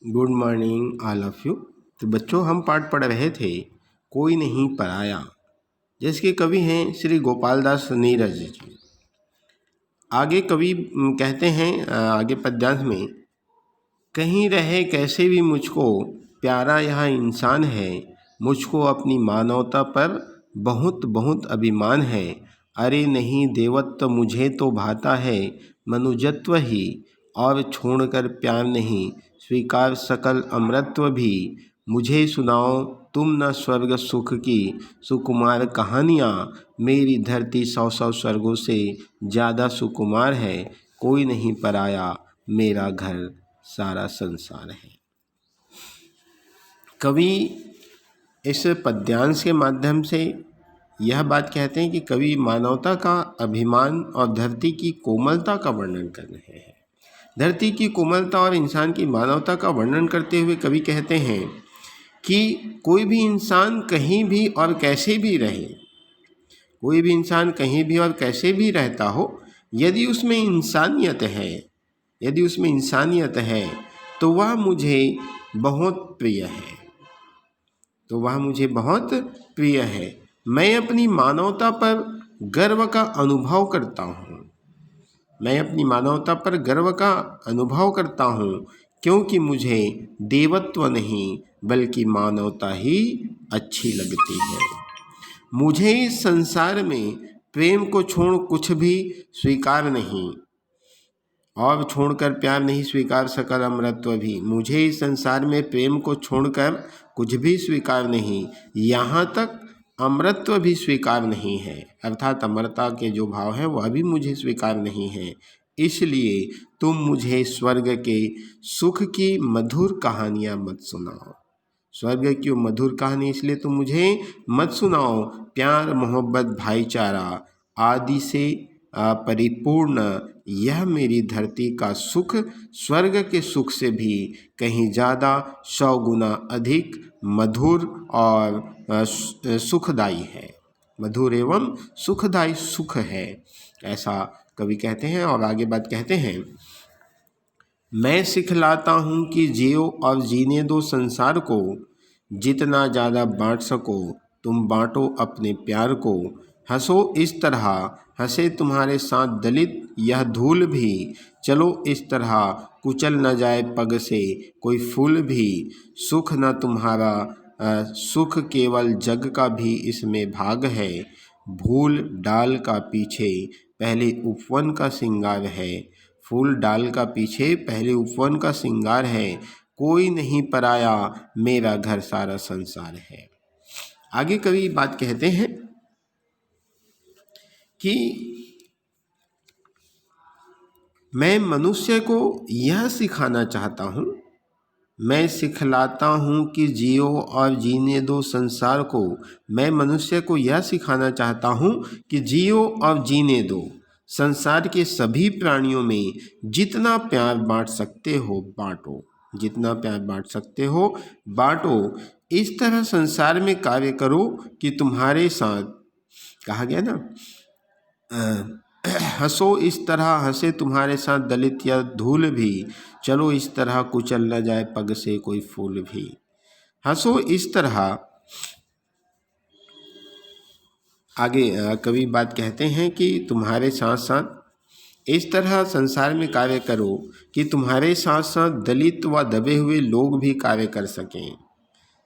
Good morning all of you. तो बच्चों, हम पाठ पढ़ रहे थे कोई नहीं पराया, जिसके कवि हैं श्री गोपाल दास नीरज जी। आगे कवि कहते हैं आगे पद्यांश में, कहीं रहे कैसे भी मुझको प्यारा यह इंसान है, मुझको अपनी मानवता पर बहुत बहुत अभिमान है। अरे नहीं देवत्व मुझे तो भाता है, मनुजत्व ही और छोड़कर प्यार नहीं, स्वीकार सकल अमृतत्व भी। मुझे सुनाओ तुम न स्वर्ग सुख की सुकुमार कहानियाँ, मेरी धरती सौ सौ स्वर्गों से ज़्यादा सुकुमार है। कोई नहीं पराया मेरा घर सारा संसार है। कवि इस पद्यांश के माध्यम से यह बात कहते हैं कि कवि मानवता का अभिमान और धरती की कोमलता का वर्णन कर रहे हैं। धरती की कोमलता और इंसान की मानवता का वर्णन करते हुए कवि कहते हैं कि कोई भी इंसान कहीं भी और कैसे भी रहे, कोई भी इंसान कहीं भी और कैसे भी रहता हो, यदि उसमें इंसानियत है, यदि उसमें इंसानियत है तो वह मुझे बहुत प्रिय है, तो वह मुझे बहुत प्रिय है। मैं अपनी मानवता पर गर्व का अनुभव करता हूँ, मैं अपनी मानवता पर गर्व का अनुभव करता हूँ, क्योंकि मुझे देवत्व नहीं बल्कि मानवता ही अच्छी लगती है। मुझे इस संसार में प्रेम को छोड़ कुछ भी स्वीकार नहीं, और छोड़कर प्यार नहीं, स्वीकार सकल अमृतत्व भी। मुझे इस संसार में प्रेम को छोड़कर कुछ भी स्वीकार नहीं, यहाँ तक अमृतत्व भी स्वीकार नहीं है, अर्थात अमरता के जो भाव है वह भी मुझे स्वीकार नहीं है। इसलिए तुम मुझे स्वर्ग के सुख की मधुर कहानियाँ मत सुनाओ, स्वर्ग की मधुर कहानी इसलिए तुम मुझे मत सुनाओ। प्यार मोहब्बत भाईचारा आदि से परिपूर्ण यह मेरी धरती का सुख स्वर्ग के सुख से भी कहीं ज़्यादा 100 गुना अधिक मधुर और सुखदायी है, मधुर एवं सुखदायी सुख है, ऐसा कवि कहते हैं। और आगे बात कहते हैं, मैं सिखलाता हूँ कि जियो और जीने दो संसार को, जितना ज़्यादा बांट सको तुम बांटो अपने प्यार को। हंसो इस तरह हंसे तुम्हारे साथ दलित यह धूल भी, चलो इस तरह कुचल न जाए पग से कोई फूल भी। सुख न तुम्हारा सुख केवल जग का भी इसमें भाग है, फूल डाल का पीछे पहले उपवन का श्रृंगार है, फूल डाल का पीछे पहले उपवन का श्रृंगार है। कोई नहीं पराया मेरा घर सारा संसार है। आगे कवि बात कहते हैं कि मैं मनुष्य को यह सिखाना चाहता हूँ, मैं सिखलाता हूँ कि जियो और जीने दो संसार को। मैं मनुष्य को यह सिखाना चाहता हूँ कि जियो और जीने दो संसार के सभी प्राणियों में जितना प्यार बांट सकते हो बांटो, जितना प्यार बांट सकते हो बांटो। इस तरह संसार में कार्य करो कि तुम्हारे साथ, कहा गया ना, हंसो इस तरह हंसे तुम्हारे साथ दलित या धूल भी, चलो इस तरह कुचल न जाए पग से कोई फूल भी। हंसो इस तरह, आगे कवि बात कहते हैं कि तुम्हारे साथ साथ इस तरह संसार में कार्य करो कि तुम्हारे साथ साथ दलित व दबे हुए लोग भी कार्य कर सकें,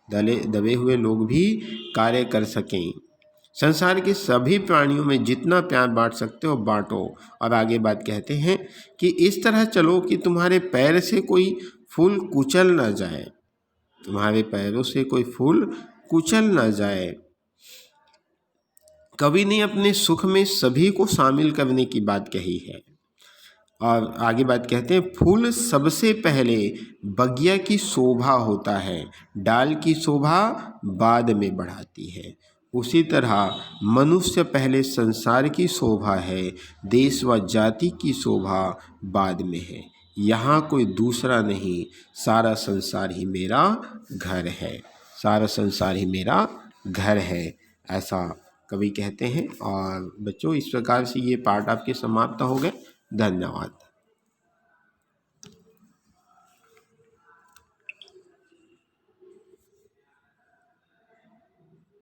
दबे हुए लोग भी कार्य कर सकें। संसार के सभी प्राणियों में जितना प्यार बांट सकते हो बांटो। और आगे बात कहते हैं कि इस तरह चलो कि तुम्हारे पैर से कोई फूल कुचल न जाए, तुम्हारे पैरों से कोई फूल कुचल न जाए। कवि ने अपने सुख में सभी को शामिल करने की बात कही है। और आगे बात कहते हैं, फूल सबसे पहले बगिया की शोभा होता है, डाल की शोभा बाद में बढ़ाती है। उसी तरह मनुष्य पहले संसार की शोभा है, देश व जाति की शोभा बाद में है। यहाँ कोई दूसरा नहीं, सारा संसार ही मेरा घर है, सारा संसार ही मेरा घर है, ऐसा कवि कहते हैं। और बच्चों, इस प्रकार से ये पाठ आपके समाप्त हो गए। धन्यवाद।